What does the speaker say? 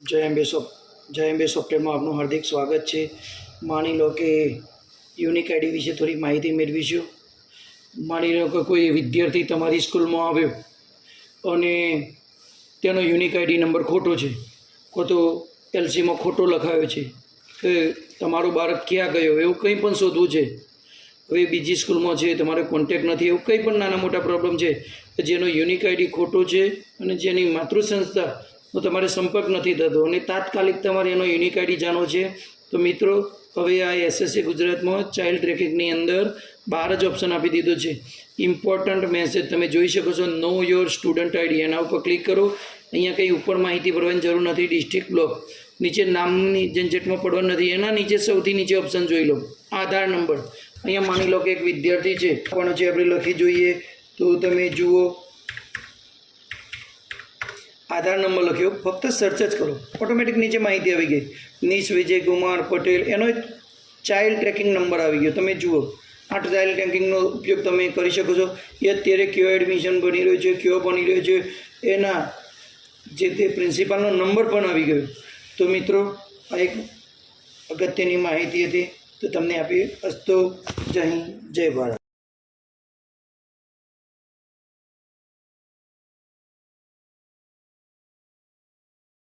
જય અંબે સોફ્ટવેરમાં આપનું હાર્દિક સ્વાગત છે। માની લો કે યુનિક આઈડી વિશે થોડી માહિતી મેળવીશું। માની લો કે કોઈ વિદ્યાર્થી તમારી સ્કૂલમાં આવ્યો અને તેનો યુનિક આઈડી નંબર ખોટો છે, કો તો એલસીમાં ખોટો લખાયો છે કે તમારું બાળક ક્યાં ગયો એવું કંઈ પણ શોધવું છે। હવે બીજી સ્કૂલમાં છે, તમારે કોન્ટેક્ટ નથી, એવું કંઈ પણ નાના મોટા પ્રોબ્લેમ છે કે જેનો યુનિક આઈડી ખોટો છે અને જેની માતૃ સંસ્થાનો તમારે સંપર્ક નથી થતો અને તાત્કાલિક તમારે એનો યુનિક આઈડી જાણવો છે, તો મિત્રો હવે આ એસએસસી ગુજરાતમાં ચાઇલ્ડ ટ્રેકિંગની અંદર 12 જ ઓપ્શન આપી દીધો છે। ઇમ્પોર્ટન્ટ મેસેજ તમે જોઈ શકો છો, નો યોર સ્ટુડન્ટ આઈડી, એના ઉપર ક્લિક કરો। અહીંયા કંઈ ઉપર માહિતી ભરવાની જરૂર નથી। ડિસ્ટ્રિક્ટ બ્લોક નીચે નામની ઝંઝટમાં પડવાનું નથી। એના નીચે સૌથી નીચે ઓપ્શન જોઈ લો, આધાર નંબર। અહીંયા માની લો કે એક વિદ્યાર્થી છે, કોણ છે આપણે લખી જોઈએ તો તમે જુઓ, આધાર નંબર લખ્યો, ફક્ત સર્ચ જ કરો, ઓટોમેટિક નીચે માહિતી આવી ગઈ, નિશ વિજય કુમાર પટેલ, એનો એક ચાઇલ્ડ ટ્રેકિંગ નંબર આવી ગયો। તમે જુઓ, આ ચાઇલ્ડ ટ્રેકિંગનો ઉપયોગ તમે કરી શકો છો। એ અત્યારે કયો એડમિશન બની રહ્યો છે, કયો બની રહ્યો છે, એના જે તે પ્રિન્સિપાલનો નંબર પણ આવી ગયો। તો મિત્રો આ એક અગત્યની માહિતી હતી, તો તમને આપી। અસ્તો, જય હિન્દ, જય ભારત।